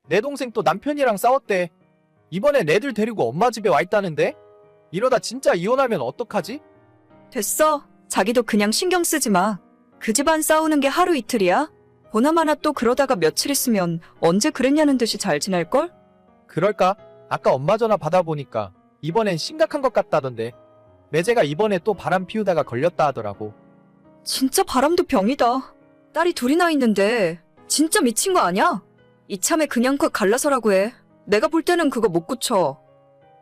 내 동생 또 남편이랑 싸웠대. 이번엔 애들 데리고 엄마 집에 와 있다는데? 이러다 진짜 이혼하면 어떡하지? 됐어. 자기도 그냥 신경 쓰지 마. 그 집안 싸우는 게 하루 이틀이야? 보나마나 또 그러다가 며칠 있으면 언제 그랬냐는 듯이 잘 지낼걸? 그럴까? 아까 엄마 전화 받아보니까 이번엔 심각한 것 같다던데. 매제가 이번에 또 바람 피우다가 걸렸다 하더라고. 진짜 바람도 병이다. 딸이 둘이나 있는데 진짜 미친 거 아니야? 이참에 그냥 콱 갈라서라고 해. 내가 볼 때는 그거 못 고쳐.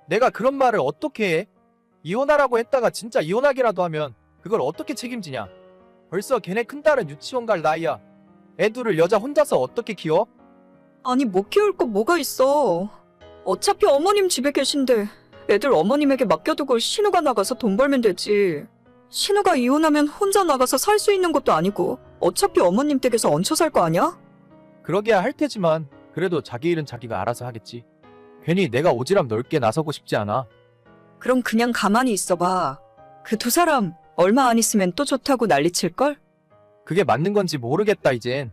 내가 그런 말을 어떻게 해? 이혼하라고 했다가 진짜 이혼하기라도 하면 그걸 어떻게 책임지냐? 벌써 걔네 큰딸은 유치원 갈 나이야. 애 둘을 여자 혼자서 어떻게 키워? 아니 못 키울 거 뭐가 있어. 어차피 어머님 집에 계신데 애들 어머님에게 맡겨두고 신우가 나가서 돈 벌면 되지. 신우가 이혼하면 혼자 나가서 살 수 있는 것도 아니고 어차피 어머님 댁에서 얹혀 살 거 아니야? 그러게야 할 테지만 그래도 자기 일은 자기가 알아서 하겠지. 괜히 내가 오지랖 넓게 나서고 싶지 않아. 그럼 그냥 가만히 있어봐. 그 두 사람 얼마 안 있으면 또 좋다고 난리칠걸? 그게 맞는 건지 모르겠다 이젠.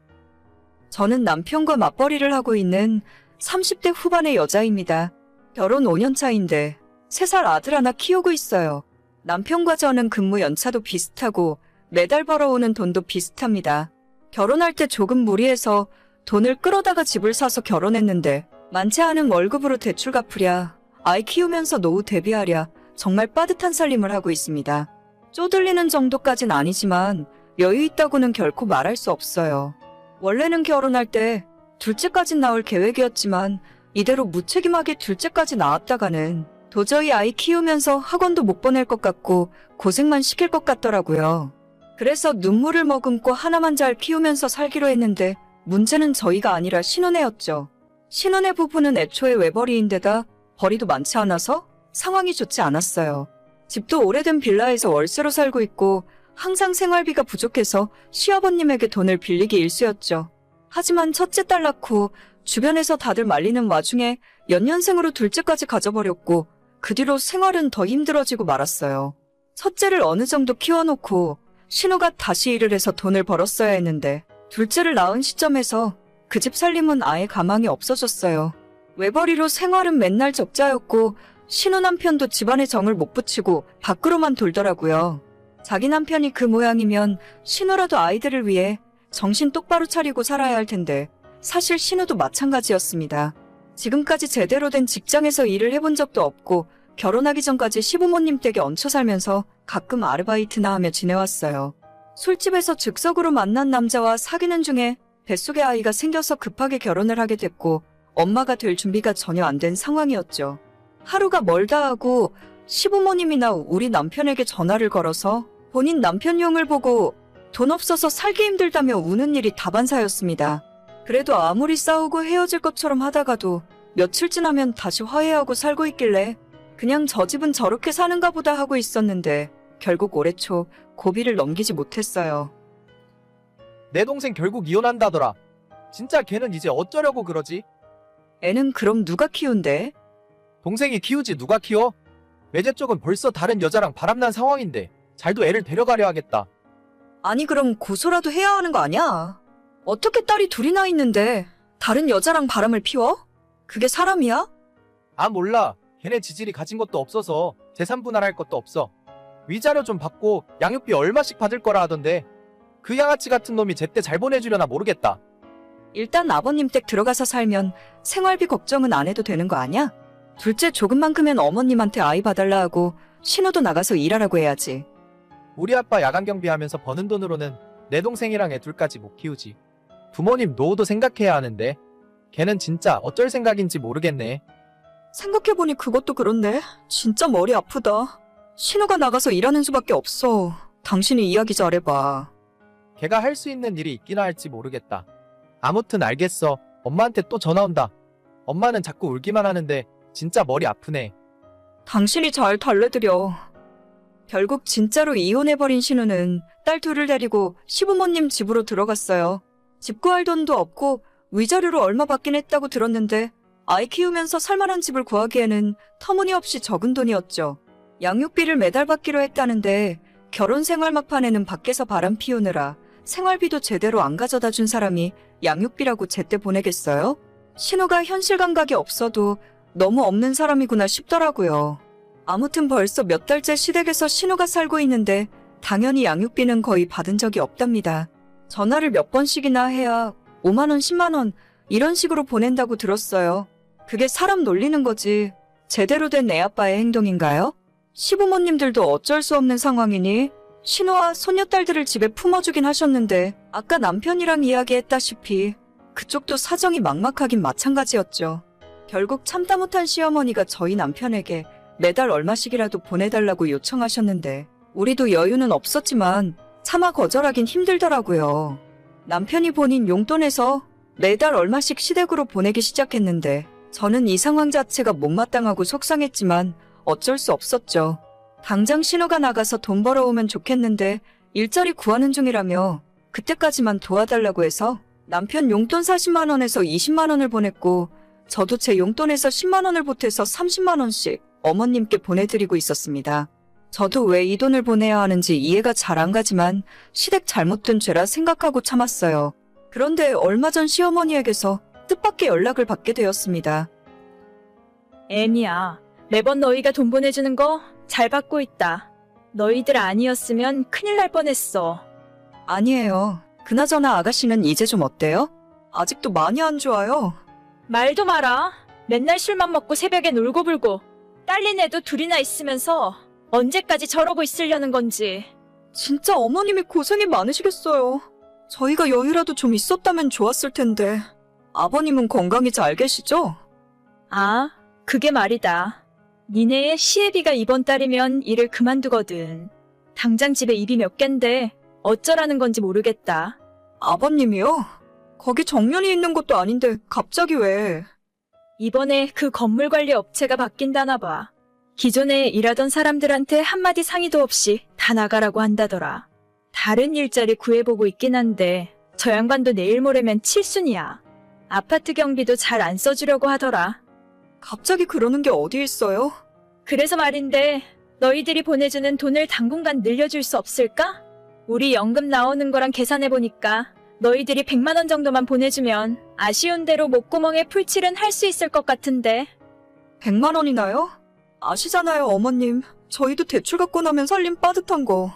저는 남편과 맞벌이를 하고 있는 30대 후반의 여자입니다. 결혼 5년 차인데 3살 아들 하나 키우고 있어요. 남편과 저는 근무 연차도 비슷하고 매달 벌어오는 돈도 비슷합니다. 결혼할 때 조금 무리해서 돈을 끌어다가 집을 사서 결혼했는데 많지 않은 월급으로 대출 갚으랴, 아이 키우면서 노후 대비하랴 정말 빠듯한 살림을 하고 있습니다. 쪼들리는 정도까진 아니지만 여유 있다고는 결코 말할 수 없어요. 원래는 결혼할 때 둘째까지 낳을 계획이었지만 이대로 무책임하게 둘째까지 낳았다가는 도저히 아이 키우면서 학원도 못 보낼 것 같고 고생만 시킬 것 같더라고요. 그래서 눈물을 머금고 하나만 잘 키우면서 살기로 했는데 문제는 저희가 아니라 신혼애였죠. 신혼애 부부는 애초에 외벌이인데다 벌이도 많지 않아서 상황이 좋지 않았어요. 집도 오래된 빌라에서 월세로 살고 있고 항상 생활비가 부족해서 시아버님에게 돈을 빌리기 일쑤였죠. 하지만 첫째 딸 낳고 주변에서 다들 말리는 와중에 연년생으로 둘째까지 가져버렸고 그 뒤로 생활은 더 힘들어지고 말았어요. 첫째를 어느 정도 키워놓고 신우가 다시 일을 해서 돈을 벌었어야 했는데 둘째를 낳은 시점에서 그 집 살림은 아예 가망이 없어졌어요. 외벌이로 생활은 맨날 적자였고 신우 남편도 집안에 정을 못 붙이고 밖으로만 돌더라고요. 자기 남편이 그 모양이면 신우라도 아이들을 위해 정신 똑바로 차리고 살아야 할 텐데 사실 신우도 마찬가지였습니다. 지금까지 제대로 된 직장에서 일을 해본 적도 없고 결혼하기 전까지 시부모님 댁에 얹혀 살면서 가끔 아르바이트나 하며 지내왔어요. 술집에서 즉석으로 만난 남자와 사귀는 중에 뱃속에 아이가 생겨서 급하게 결혼을 하게 됐고 엄마가 될 준비가 전혀 안 된 상황이었죠. 하루가 멀다 하고 시부모님이나 우리 남편에게 전화를 걸어서 본인 남편 용을 보고 돈 없어서 살기 힘들다며 우는 일이 다반사였습니다. 그래도 아무리 싸우고 헤어질 것처럼 하다가도 며칠 지나면 다시 화해하고 살고 있길래 그냥 저 집은 저렇게 사는가 보다 하고 있었는데 결국 올해 초 고비를 넘기지 못했어요. 내 동생 결국 이혼한다더라. 진짜 걔는 이제 어쩌려고 그러지? 애는 그럼 누가 키운대? 동생이 키우지 누가 키워? 매제 쪽은 벌써 다른 여자랑 바람난 상황인데 잘도 애를 데려가려 하겠다. 아니 그럼 고소라도 해야 하는 거 아니야? 어떻게 딸이 둘이나 있는데 다른 여자랑 바람을 피워? 그게 사람이야? 아 몰라. 걔네 지질이 가진 것도 없어서 재산 분할할 것도 없어. 위자료 좀 받고 양육비 얼마씩 받을 거라 하던데 그 양아치 같은 놈이 제때 잘 보내주려나 모르겠다. 일단 아버님 댁 들어가서 살면 생활비 걱정은 안 해도 되는 거 아니야? 둘째 조금만 크면 어머님한테 아이 봐달라 하고 신호도 나가서 일하라고 해야지. 우리 아빠 야간 경비하면서 버는 돈으로는 내 동생이랑 애 둘까지 못 키우지. 부모님 노후도 생각해야 하는데 걔는 진짜 어쩔 생각인지 모르겠네. 생각해보니 그것도 그렇네. 진짜 머리 아프다. 신우가 나가서 일하는 수밖에 없어. 당신이 이야기 잘해봐. 걔가 할 수 있는 일이 있기나 할지 모르겠다. 아무튼 알겠어. 엄마한테 또 전화 온다. 엄마는 자꾸 울기만 하는데 진짜 머리 아프네. 당신이 잘 달래드려. 결국 진짜로 이혼해버린 신우는 딸 둘을 데리고 시부모님 집으로 들어갔어요. 집 구할 돈도 없고 위자료로 얼마 받긴 했다고 들었는데 아이 키우면서 살만한 집을 구하기에는 터무니없이 적은 돈이었죠. 양육비를 매달 받기로 했다는데 결혼 생활 막판에는 밖에서 바람 피우느라 생활비도 제대로 안 가져다 준 사람이 양육비라고 제때 보내겠어요? 신호가 현실 감각이 없어도 너무 없는 사람이구나 싶더라고요. 아무튼 벌써 몇 달째 시댁에서 신호가 살고 있는데 당연히 양육비는 거의 받은 적이 없답니다. 전화를 몇 번씩이나 해야 5만 원, 10만 원 이런 식으로 보낸다고 들었어요. 그게 사람 놀리는 거지 제대로 된 애아빠의 행동인가요? 시부모님들도 어쩔 수 없는 상황이니 신호와 손녀딸들을 집에 품어주긴 하셨는데 아까 남편이랑 이야기했다시피 그쪽도 사정이 막막하긴 마찬가지였죠. 결국 참다 못한 시어머니가 저희 남편에게 매달 얼마씩이라도 보내달라고 요청하셨는데 우리도 여유는 없었지만 차마 거절하긴 힘들더라고요. 남편이 본인 용돈에서 매달 얼마씩 시댁으로 보내기 시작했는데 저는 이 상황 자체가 못마땅하고 속상했지만 어쩔 수 없었죠. 당장 신호가 나가서 돈 벌어오면 좋겠는데 일자리 구하는 중이라며 그때까지만 도와달라고 해서 남편 용돈 40만 원에서 20만 원을 보냈고 저도 제 용돈에서 10만 원을 보태서 30만 원씩 어머님께 보내드리고 있었습니다. 저도 왜 이 돈을 보내야 하는지 이해가 잘 안 가지만 시댁 잘못된 죄라 생각하고 참았어요. 그런데 얼마 전 시어머니에게서 뜻밖의 연락을 받게 되었습니다. 애미야, 매번 너희가 돈 보내주는 거 잘 받고 있다. 너희들 아니었으면 큰일 날 뻔했어. 아니에요. 그나저나 아가씨는 이제 좀 어때요? 아직도 많이 안 좋아요. 말도 마라. 맨날 술만 먹고 새벽에 놀고 불고 딸린 애도 둘이나 있으면서 언제까지 저러고 있으려는 건지. 진짜 어머님이 고생이 많으시겠어요. 저희가 여유라도 좀 있었다면 좋았을 텐데. 아버님은 건강히 잘 계시죠? 아, 그게 말이다. 니네의 시애비가 이번 달이면 일을 그만두거든. 당장 집에 입이 몇 갠데 어쩌라는 건지 모르겠다. 아버님이요? 거기 정년이 있는 것도 아닌데 갑자기 왜? 이번에 그 건물 관리 업체가 바뀐다나 봐. 기존에 일하던 사람들한테 한마디 상의도 없이 다 나가라고 한다더라. 다른 일자리 구해보고 있긴 한데 저 양반도 내일 모레면 칠순이야. 아파트 경비도 잘 안 써주려고 하더라. 갑자기 그러는 게 어디 있어요? 그래서 말인데 너희들이 보내주는 돈을 당분간 늘려줄 수 없을까? 우리 연금 나오는 거랑 계산해보니까 너희들이 100만 원 정도만 보내주면 아쉬운 대로 목구멍에 풀칠은 할 수 있을 것 같은데. 100만 원이나요? 아시잖아요, 어머님. 저희도 대출 갖고 나면 살림 빠듯한 거.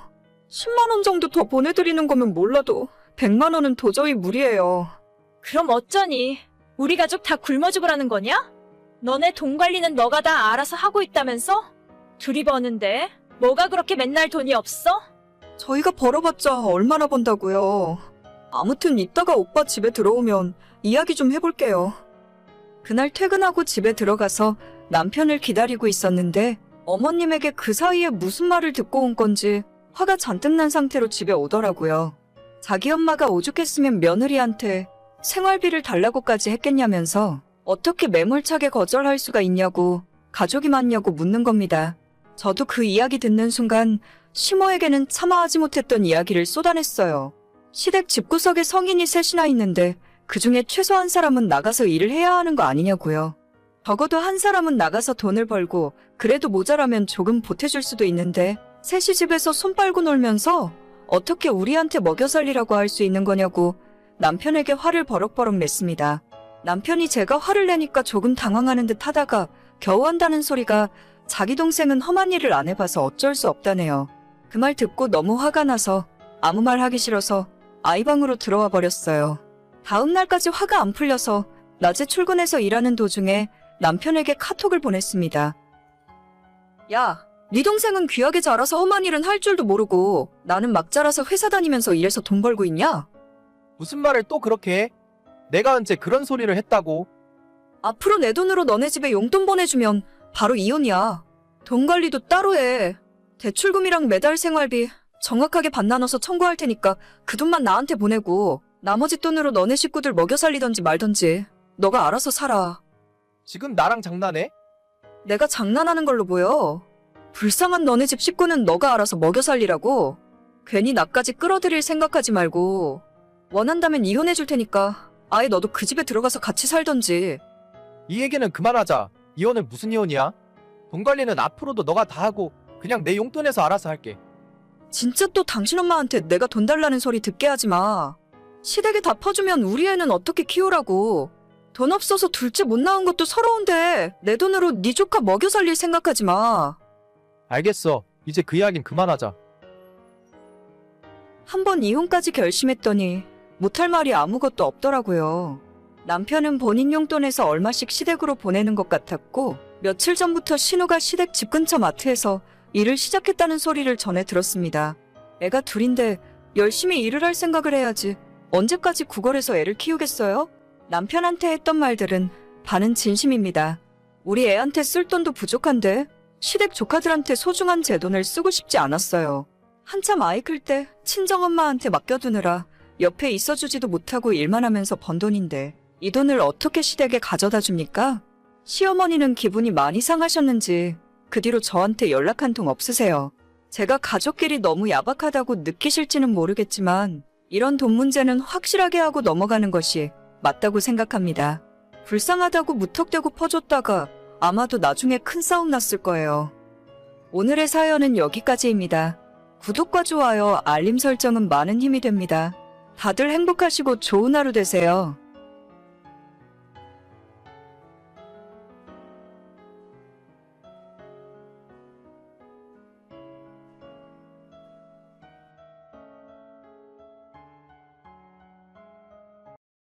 10만 원 정도 더 보내드리는 거면 몰라도 100만 원은 도저히 무리예요. 그럼 어쩌니? 우리 가족 다 굶어 죽으라는 거냐? 너네 돈 관리는 너가 다 알아서 하고 있다면서? 둘이 버는데 뭐가 그렇게 맨날 돈이 없어? 저희가 벌어봤자 얼마나 번다고요. 아무튼 이따가 오빠 집에 들어오면 이야기 좀 해볼게요. 그날 퇴근하고 집에 들어가서 남편을 기다리고 있었는데 어머님에게 그 사이에 무슨 말을 듣고 온 건지 화가 잔뜩 난 상태로 집에 오더라고요. 자기 엄마가 오죽했으면 며느리한테 생활비를 달라고까지 했겠냐면서 어떻게 매몰차게 거절할 수가 있냐고 가족이 많냐고 묻는 겁니다. 저도 그 이야기 듣는 순간 시모에게는 참아하지 못했던 이야기를 쏟아냈어요. 시댁 집구석에 성인이 셋이나 있는데 그중에 최소 한 사람은 나가서 일을 해야 하는 거 아니냐고요. 적어도 한 사람은 나가서 돈을 벌고 그래도 모자라면 조금 보태줄 수도 있는데 셋이 집에서 손 빨고 놀면서 어떻게 우리한테 먹여 살리라고 할 수 있는 거냐고 남편에게 화를 버럭버럭 냈습니다. 남편이 제가 화를 내니까 조금 당황하는 듯 하다가 겨우 한다는 소리가 자기 동생은 험한 일을 안 해봐서 어쩔 수 없다네요. 그 말 듣고 너무 화가 나서 아무 말 하기 싫어서 아이 방으로 들어와 버렸어요. 다음 날까지 화가 안 풀려서 낮에 출근해서 일하는 도중에 남편에게 카톡을 보냈습니다. 야, 네 동생은 귀하게 자라서 험한 일은 할 줄도 모르고 나는 막 자라서 회사 다니면서 일해서 돈 벌고 있냐? 무슨 말을 또 그렇게 해? 내가 언제 그런 소리를 했다고? 앞으로 내 돈으로 너네 집에 용돈 보내주면 바로 이혼이야. 돈 관리도 따로 해. 대출금이랑 매달 생활비 정확하게 반 나눠서 청구할 테니까 그 돈만 나한테 보내고 나머지 돈으로 너네 식구들 먹여 살리던지 말던지 너가 알아서 살아. 지금 나랑 장난해? 내가 장난하는 걸로 보여. 불쌍한 너네 집 식구는 너가 알아서 먹여 살리라고. 괜히 나까지 끌어들일 생각하지 말고 원한다면 이혼해 줄 테니까 아예 너도 그 집에 들어가서 같이 살던지. 이 얘기는 그만하자. 이혼은 무슨 이혼이야? 돈 관리는 앞으로도 너가 다 하고 그냥 내 용돈에서 알아서 할게. 진짜 또 당신 엄마한테 내가 돈 달라는 소리 듣게 하지 마. 시댁에 다 퍼주면 우리 애는 어떻게 키우라고. 돈 없어서 둘째 못 낳은 것도 서러운데 내 돈으로 네 조카 먹여 살릴 생각하지 마. 알겠어. 이제 그 이야긴 그만하자. 한 번 이혼까지 결심했더니 못할 말이 아무것도 없더라고요. 남편은 본인 용돈에서 얼마씩 시댁으로 보내는 것 같았고 며칠 전부터 신우가 시댁 집 근처 마트에서 일을 시작했다는 소리를 전해 들었습니다. 애가 둘인데 열심히 일을 할 생각을 해야지. 언제까지 구걸해서 애를 키우겠어요? 남편한테 했던 말들은 반은 진심입니다. 우리 애한테 쓸 돈도 부족한데 시댁 조카들한테 소중한 제 돈을 쓰고 싶지 않았어요. 한참 아이 클 때 친정엄마한테 맡겨두느라 옆에 있어주지도 못하고 일만 하면서 번 돈인데 이 돈을 어떻게 시댁에 가져다 줍니까? 시어머니는 기분이 많이 상하셨는지 그 뒤로 저한테 연락 한 통 없으세요. 제가 가족끼리 너무 야박하다고 느끼실지는 모르겠지만 이런 돈 문제는 확실하게 하고 넘어가는 것이 맞다고 생각합니다. 불쌍하다고 무턱대고 퍼줬다가 아마도 나중에 큰 싸움 났을 거예요. 오늘의 사연은 여기까지입니다. 구독과 좋아요, 알림 설정은 많은 힘이 됩니다. 다들 행복하시고 좋은 하루 되세요.